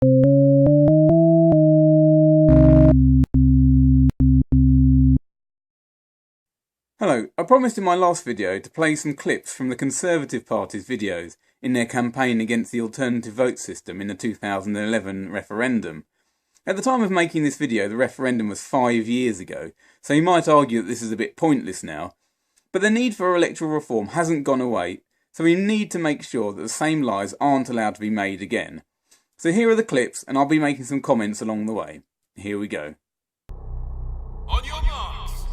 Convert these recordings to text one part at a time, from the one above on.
Hello, I promised in my last video to play some clips from the Conservative Party's videos in their campaign against the alternative vote system in the 2011 referendum. At the time of making this video, the referendum was 5 years ago, so you might argue that this is a bit pointless now. But the need for electoral reform hasn't gone away, so we need to make sure that the same lies aren't allowed to be made again. So here are the clips, and I'll be making some comments along the way. Here we go. On your marks.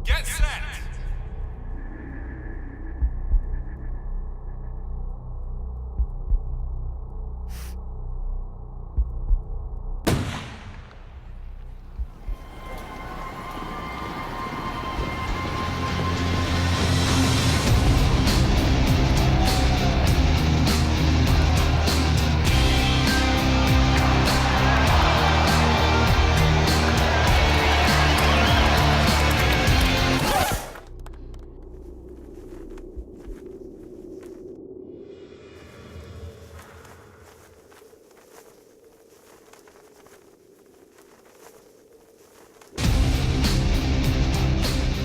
Get set.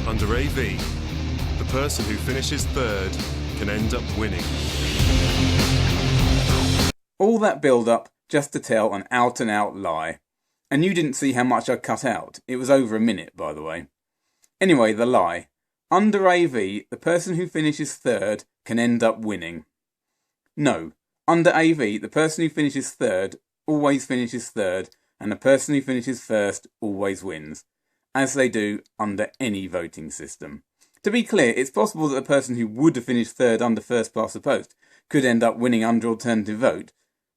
Under AV, the person who finishes third can end up winning. All that build-up just to tell an out-and-out lie. And you didn't see how much I cut out. It was over a minute, by the way. Anyway, the lie. Under AV, the person who finishes third can end up winning. No. Under AV, the person who finishes third always finishes third, and the person who finishes first always wins, as they do under any voting system. To be clear, it's possible that the person who would have finished third under first past the post could end up winning under alternative vote.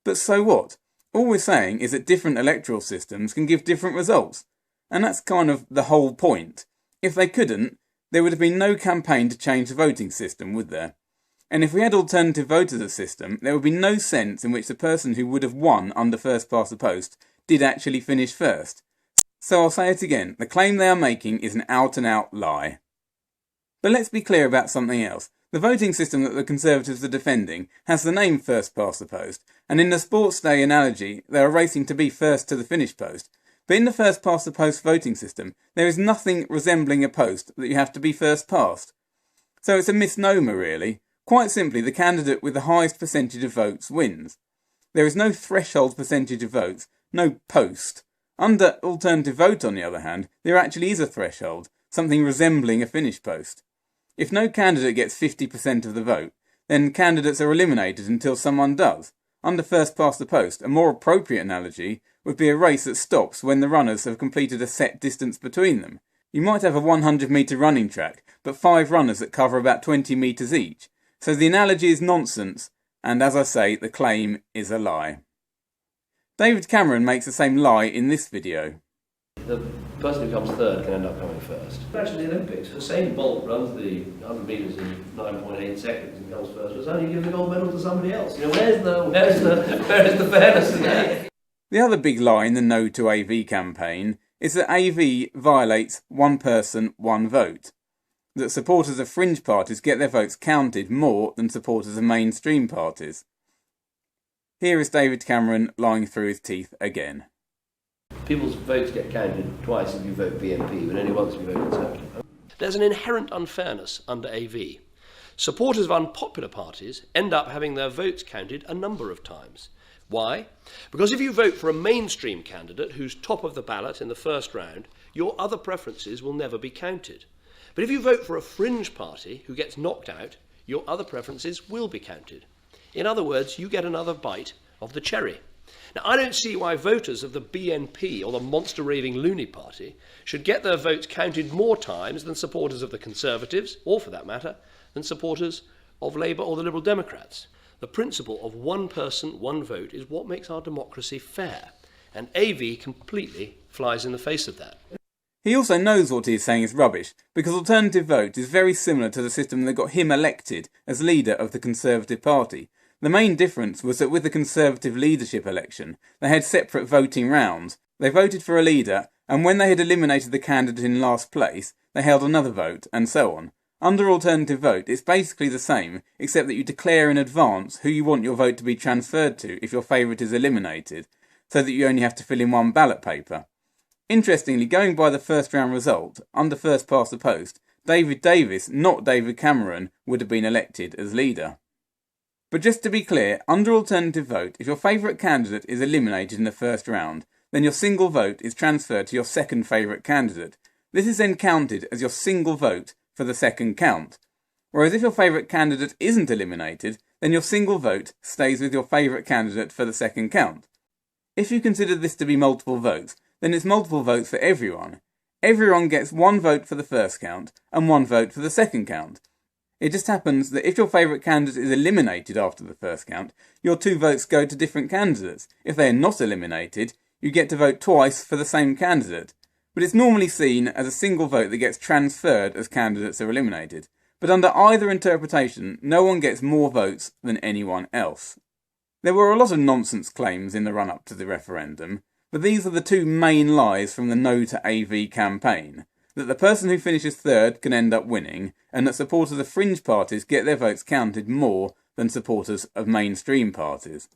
But so what? All we're saying is that different electoral systems can give different results. And that's kind of the whole point. If they couldn't, there would have been no campaign to change the voting system, would there? And if we had alternative vote as a system, there would be no sense in which the person who would have won under first past the post did actually finish first. So I'll say it again, the claim they are making is an out-and-out lie. But let's be clear about something else. The voting system that the Conservatives are defending has the name first past the post, and in the sports day analogy, they are racing to be first to the finish post. But in the first past the post voting system, there is nothing resembling a post that you have to be first past. So it's a misnomer really. Quite simply, the candidate with the highest percentage of votes wins. There is no threshold percentage of votes, no post. Under alternative vote, on the other hand, there actually is a threshold, something resembling a finish post. If no candidate gets 50% of the vote, then candidates are eliminated until someone does. Under first past the post, a more appropriate analogy would be a race that stops when the runners have completed a set distance between them. You might have a 100-metre running track, but 5 runners that cover about 20 metres each. So the analogy is nonsense, and as I say, the claim is a lie. David Cameron makes the same lie in this video. The person who comes third can end up coming first. Actually, the Olympics, Usain Bolt runs the 100 metres in 9.8 seconds and comes first. It's only give the gold medal to somebody else. You know, where's the fairness today? The other big lie in the No to AV campaign is that AV violates one person, one vote. That supporters of fringe parties get their votes counted more than supporters of mainstream parties. Here is David Cameron lying through his teeth again. People's votes get counted twice if you vote BNP, but only once if you vote Conservative. There's an inherent unfairness under AV. Supporters of unpopular parties end up having their votes counted a number of times. Why? Because if you vote for a mainstream candidate who's top of the ballot in the first round, your other preferences will never be counted. But if you vote for a fringe party who gets knocked out, your other preferences will be counted. In other words, you get another bite of the cherry. Now, I don't see why voters of the BNP or the monster-raving loony party should get their votes counted more times than supporters of the Conservatives, or for that matter, than supporters of Labour or the Liberal Democrats. The principle of one person, one vote is what makes our democracy fair, and AV completely flies in the face of that. He also knows what he is saying is rubbish, because alternative vote is very similar to the system that got him elected as leader of the Conservative Party. The main difference was that with the Conservative leadership election, they had separate voting rounds. They voted for a leader, and when they had eliminated the candidate in last place, they held another vote, and so on. Under alternative vote, it's basically the same, except that you declare in advance who you want your vote to be transferred to if your favourite is eliminated, so that you only have to fill in one ballot paper. Interestingly, going by the first round result, under first past the post, David Davis, not David Cameron, would have been elected as leader. But just to be clear, under alternative vote, if your favourite candidate is eliminated in the first round, then your single vote is transferred to your second favourite candidate. This is then counted as your single vote for the second count. Whereas if your favourite candidate isn't eliminated, then your single vote stays with your favourite candidate for the second count. If you consider this to be multiple votes, then it's multiple votes for everyone. Everyone gets one vote for the first count and one vote for the second count. It just happens that if your favourite candidate is eliminated after the first count, your two votes go to different candidates. If they are not eliminated, you get to vote twice for the same candidate. But it's normally seen as a single vote that gets transferred as candidates are eliminated. But under either interpretation, no one gets more votes than anyone else. There were a lot of nonsense claims in the run-up to the referendum, but these are the two main lies from the No to AV campaign. That the person who finishes third can end up winning, and that supporters of fringe parties get their votes counted more than supporters of mainstream parties.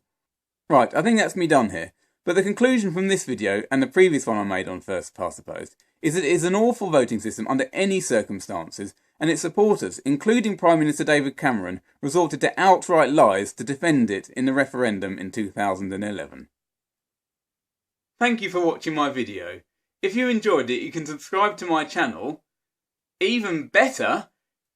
Right, I think that's me done here. But the conclusion from this video, and the previous one I made on First Past the Post, is that it is an awful voting system under any circumstances, and its supporters, including Prime Minister David Cameron, resorted to outright lies to defend it in the referendum in 2011. Thank you for watching my video. If you enjoyed it, you can subscribe to my channel. Even better,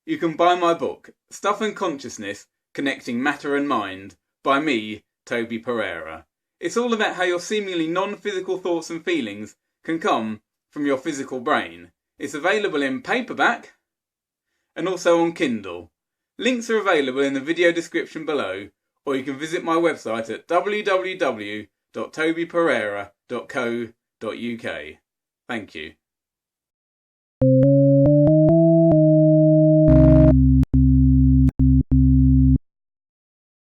you can buy my book, Stuff and Consciousness, Connecting Matter and Mind, by me, Toby Pereira. It's all about how your seemingly non-physical thoughts and feelings can come from your physical brain. It's available in paperback and also on Kindle. Links are available in the video description below, or you can visit my website at www.tobypereira.co.uk. Thank you.